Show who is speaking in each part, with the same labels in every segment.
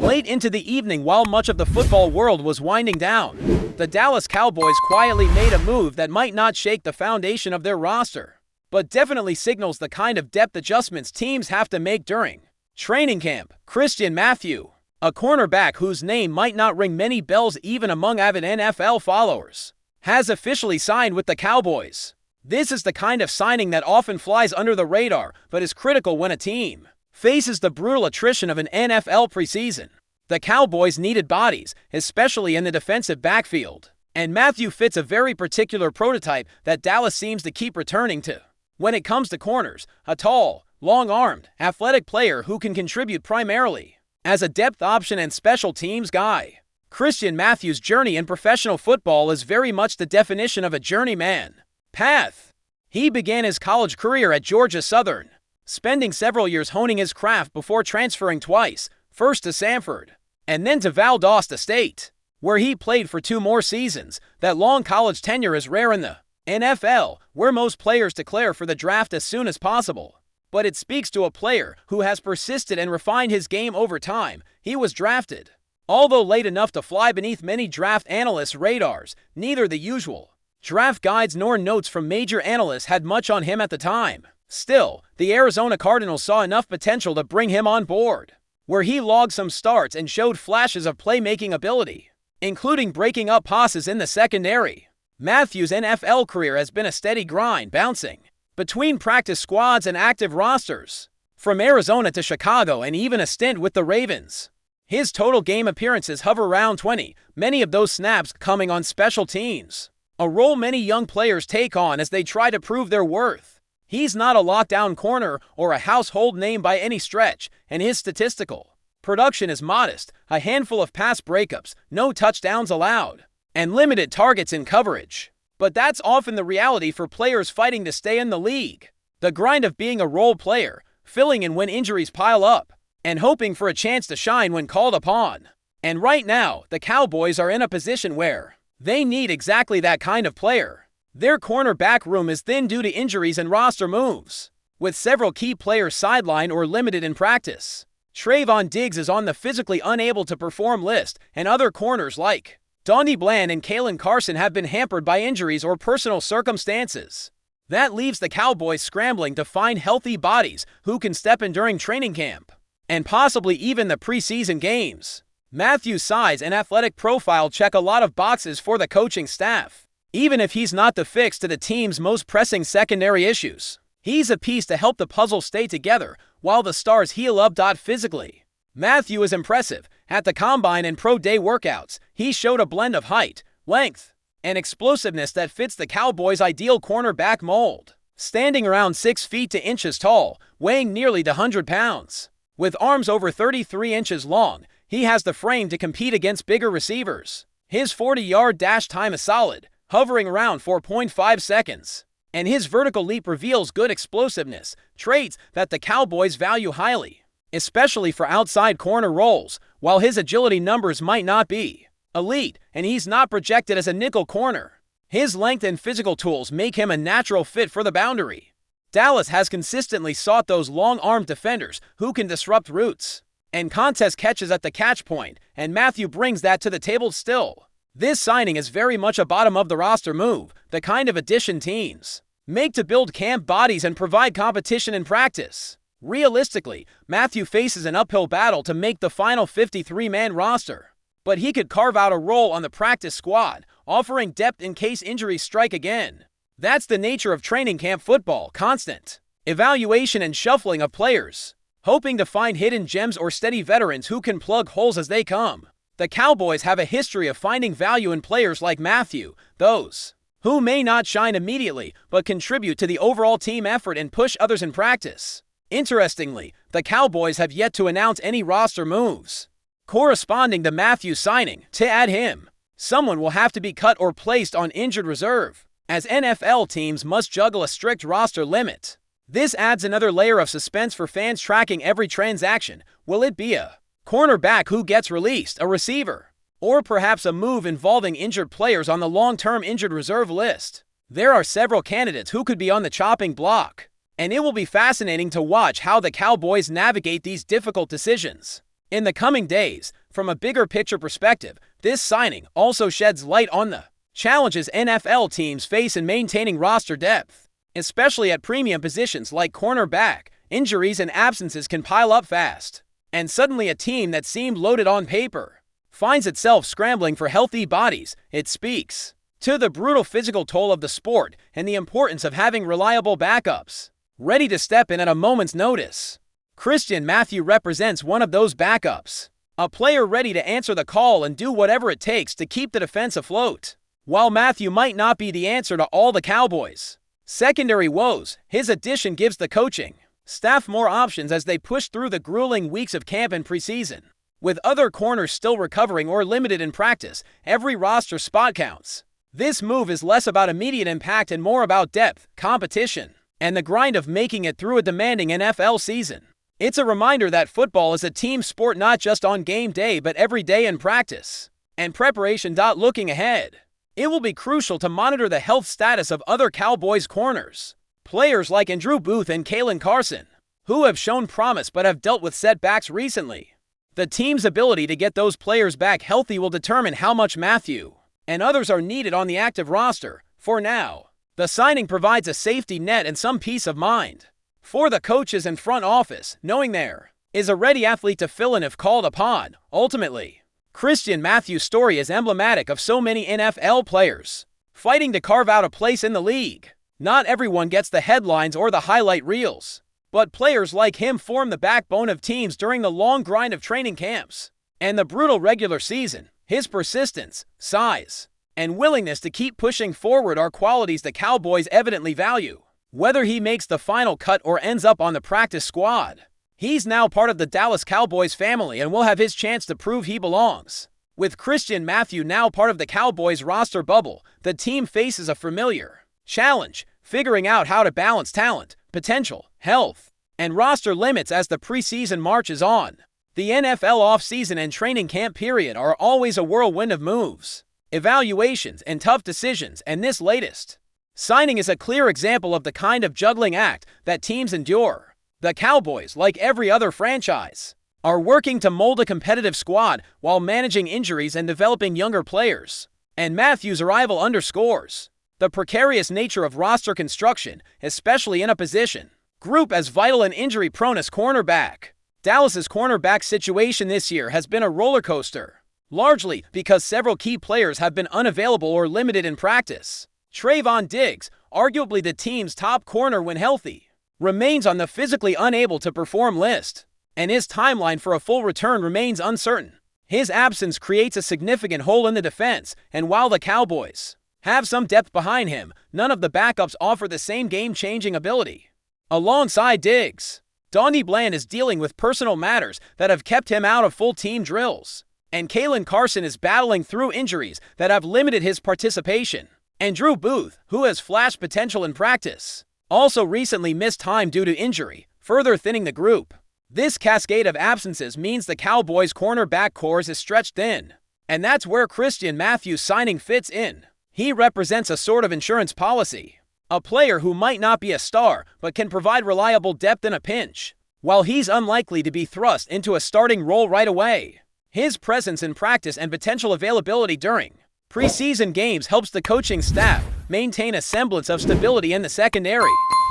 Speaker 1: Late into the evening, while much of the football world was winding down, the Dallas Cowboys quietly made a move that might not shake the foundation of their roster, but definitely signals the kind of depth adjustments teams have to make during training camp. Christian Matthew, a cornerback whose name might not ring many bells even among avid NFL followers, has officially signed with the Cowboys. This is the kind of signing that often flies under the radar, but is critical when a team faces the brutal attrition of an NFL preseason. The Cowboys needed bodies, especially in the defensive backfield, and Matthew fits a very particular prototype that Dallas seems to keep returning to. When it comes to corners, a tall, long-armed, athletic player who can contribute primarily as a depth option and special teams guy. Christian Matthew's journey in professional football is very much the definition of a journeyman path. He began his college career at Georgia Southern, spending several years honing his craft before transferring twice, first to Samford and then to Valdosta State, where he played for 2 more seasons. That long college tenure is rare in the NFL, where most players declare for the draft as soon as possible. But it speaks to a player who has persisted and refined his game over time. He was drafted, although late enough to fly beneath many draft analysts' radars. Neither the usual draft guides nor notes from major analysts had much on him at the time. Still, the Arizona Cardinals saw enough potential to bring him on board, where he logged some starts and showed flashes of playmaking ability, including breaking up passes in the secondary. Matthew's NFL career has been a steady grind, bouncing between practice squads and active rosters, from Arizona to Chicago and even a stint with the Ravens. His total game appearances hover around 20, many of those snaps coming on special teams, a role many young players take on as they try to prove their worth. He's not a lockdown corner or a household name by any stretch, and his statistical production is modest: a handful of pass breakups, no touchdowns allowed, and limited targets in coverage. But that's often the reality for players fighting to stay in the league. The grind of being a role player, filling in when injuries pile up, and hoping for a chance to shine when called upon. And right now, the Cowboys are in a position where they need exactly that kind of player. Their cornerback room is thin due to injuries and roster moves, with several key players sidelined or limited in practice. Trayvon Diggs is on the physically unable to perform list, and other corners like Donnie Bland and Kalen Carson have been hampered by injuries or personal circumstances. That leaves the Cowboys scrambling to find healthy bodies who can step in during training camp, and possibly even the preseason games. Matthew's size and athletic profile check a lot of boxes for the coaching staff. Even if he's not the fix to the team's most pressing secondary issues, he's a piece to help the puzzle stay together while the stars heal up. Physically, Matthew is impressive. At the combine and pro day workouts, he showed a blend of height, length, and explosiveness that fits the Cowboys' ideal cornerback mold. Standing around 6 feet to inches tall, weighing nearly 100 pounds, with arms over 33 inches long, he has the frame to compete against bigger receivers. His 40-yard dash time is solid, hovering around 4.5 seconds, and his vertical leap reveals good explosiveness, traits that the Cowboys value highly, especially for outside corner roles. While his agility numbers might not be elite, and he's not projected as a nickel corner, his length and physical tools make him a natural fit for the boundary. Dallas has consistently sought those long-armed defenders who can disrupt routes and contest catches at the catch point, and Matthew brings that to the table still. This signing is very much a bottom-of-the-roster move, the kind of addition teams make to build camp bodies and provide competition in practice. Realistically, Matthew faces an uphill battle to make the final 53-man roster, but he could carve out a role on the practice squad, offering depth in case injuries strike again. That's the nature of training camp football: constant evaluation and shuffling of players, hoping to find hidden gems or steady veterans who can plug holes as they come. The Cowboys have a history of finding value in players like Matthew, those who may not shine immediately but contribute to the overall team effort and push others in practice. Interestingly, the Cowboys have yet to announce any roster moves corresponding to Matthew's signing. To add him, someone will have to be cut or placed on injured reserve, as NFL teams must juggle a strict roster limit. This adds another layer of suspense for fans tracking every transaction. Will it be a cornerback who gets released, a receiver, or perhaps a move involving injured players on the long-term injured reserve list? There are several candidates who could be on the chopping block, and it will be fascinating to watch how the Cowboys navigate these difficult decisions. In the coming days, from a bigger picture perspective, this signing also sheds light on the challenges NFL teams face in maintaining roster depth, especially at premium positions like cornerback. Injuries and absences can pile up fast, and suddenly a team that seemed loaded on paper finds itself scrambling for healthy bodies. It speaks to the brutal physical toll of the sport and the importance of having reliable backups ready to step in at a moment's notice. Christian Matthew represents one of those backups, a player ready to answer the call and do whatever it takes to keep the defense afloat. While Matthew might not be the answer to all the Cowboys' secondary woes, his addition gives the coaching staff more options as they push through the grueling weeks of camp and preseason. With other corners still recovering or limited in practice, every roster spot counts. This move is less about immediate impact and more about depth, competition, and the grind of making it through a demanding NFL season. It's a reminder that football is a team sport not just on game day but every day in practice and preparation. Looking ahead, it will be crucial to monitor the health status of other Cowboys corners. Players like Andrew Booth and Kalen Carson, who have shown promise but have dealt with setbacks recently. The team's ability to get those players back healthy will determine how much Matthew and others are needed on the active roster. For now, the signing provides a safety net and some peace of mind for the coaches and front office, knowing there is a ready athlete to fill in if called upon. Ultimately, Christian Matthew's story is emblematic of so many NFL players fighting to carve out a place in the league. Not everyone gets the headlines or the highlight reels, but players like him form the backbone of teams during the long grind of training camps and the brutal regular season. His persistence, size, and willingness to keep pushing forward are qualities the Cowboys evidently value. Whether he makes the final cut or ends up on the practice squad, he's now part of the Dallas Cowboys family and will have his chance to prove he belongs. With Christian Matthew now part of the Cowboys roster bubble, the team faces a familiar challenge, figuring out how to balance talent, potential, health, and roster limits as the preseason marches on. The NFL offseason and training camp period are always a whirlwind of moves, evaluations, and tough decisions, and this latest signing is a clear example of the kind of juggling act that teams endure. The Cowboys, like every other franchise, are working to mold a competitive squad while managing injuries and developing younger players. And Matthew's arrival underscores the precarious nature of roster construction, especially in a position group as vital and injury-prone as cornerback. Dallas's cornerback situation this year has been a roller coaster, largely because several key players have been unavailable or limited in practice. Trayvon Diggs, arguably the team's top corner when healthy, remains on the physically unable to perform list, and his timeline for a full return remains uncertain. His absence creates a significant hole in the defense, and while the Cowboys have some depth behind him, none of the backups offer the same game-changing ability. Alongside Diggs, Donnie Bland is dealing with personal matters that have kept him out of full team drills, and Kalen Carson is battling through injuries that have limited his participation. Andrew Booth, who has flashed potential in practice, also recently missed time due to injury, further thinning the group. This cascade of absences means the Cowboys' cornerback corps is stretched thin, and that's where Christian Matthew's signing fits in. He represents a sort of insurance policy, a player who might not be a star but can provide reliable depth in a pinch. While he's unlikely to be thrust into a starting role right away, his presence in practice and potential availability during preseason games helps the coaching staff maintain a semblance of stability in the secondary.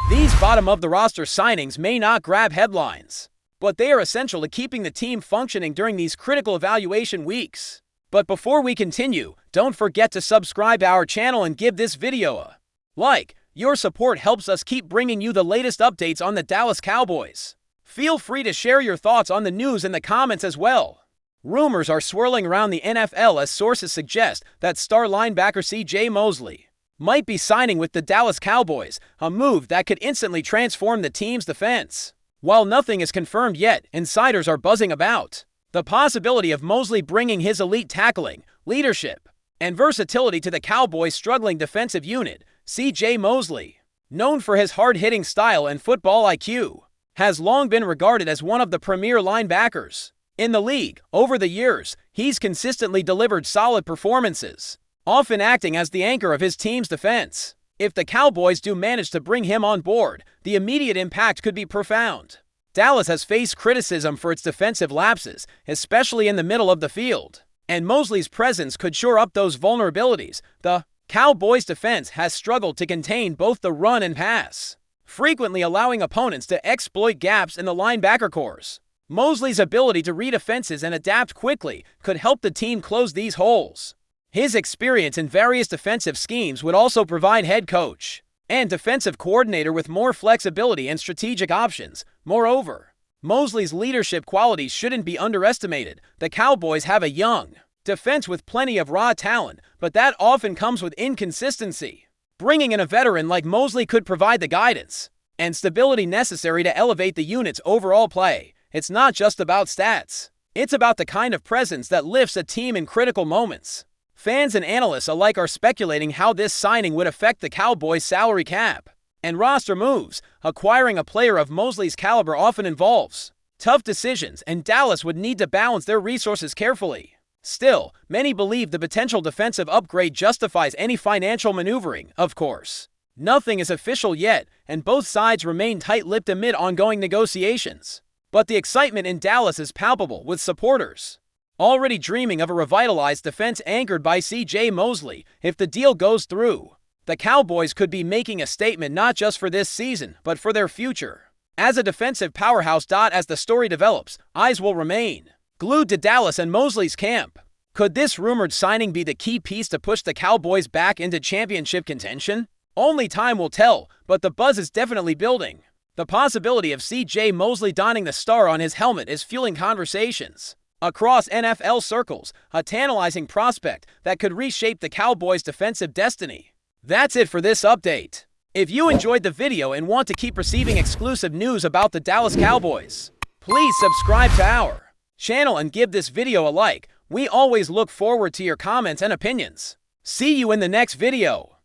Speaker 1: These bottom-of-the-roster signings may not grab headlines, but they are essential to keeping the team functioning during these critical evaluation weeks. But before we continue, don't forget to subscribe to our channel and give this video a like. Your support helps us keep bringing you the latest updates on the Dallas Cowboys. Feel free to share your thoughts on the news in the comments as well. Rumors are swirling around the NFL as sources suggest that star linebacker CJ Mosley might be signing with the Dallas Cowboys, a move that could instantly transform the team's defense. While nothing is confirmed yet, insiders are buzzing about the possibility of Mosley bringing his elite tackling, leadership, and versatility to the Cowboys' struggling defensive unit. CJ Mosley, known for his hard-hitting style and football IQ, has long been regarded as one of the premier linebackers in the league. Over the years, he's consistently delivered solid performances, often acting as the anchor of his team's defense. If the Cowboys do manage to bring him on board, the immediate impact could be profound. Dallas has faced criticism for its defensive lapses, especially in the middle of the field. And Mosley's presence could shore up those vulnerabilities. The Cowboys' defense has struggled to contain both the run and pass, frequently allowing opponents to exploit gaps in the linebacker cores. Mosley's ability to read offenses and adapt quickly could help the team close these holes. His experience in various defensive schemes would also provide head coach and defensive coordinator with more flexibility and strategic options. Moreover, Mosley's leadership qualities shouldn't be underestimated. The Cowboys have a young defense with plenty of raw talent, but that often comes with inconsistency. Bringing in a veteran like Mosley could provide the guidance and stability necessary to elevate the unit's overall play. It's not just about stats. It's about the kind of presence that lifts a team in critical moments. Fans and analysts alike are speculating how this signing would affect the Cowboys' salary cap and roster moves. Acquiring a player of Mosley's caliber often involves tough decisions, and Dallas would need to balance their resources carefully. Still, many believe the potential defensive upgrade justifies any financial maneuvering. Of course, nothing is official yet, and both sides remain tight-lipped amid ongoing negotiations. But the excitement in Dallas is palpable, with supporters already dreaming of a revitalized defense anchored by CJ Mosley. If the deal goes through, the Cowboys could be making a statement not just for this season, but for their future as a defensive powerhouse. As the story develops, eyes will remain glued to Dallas and Mosley's camp. Could this rumored signing be the key piece to push the Cowboys back into championship contention? Only time will tell, but the buzz is definitely building. The possibility of CJ Mosley donning the star on his helmet is fueling conversations across NFL circles, a tantalizing prospect that could reshape the Cowboys' defensive destiny. That's it for this update. If you enjoyed the video and want to keep receiving exclusive news about the Dallas Cowboys, please subscribe to our channel and give this video a like. We always look forward to your comments and opinions. See you in the next video.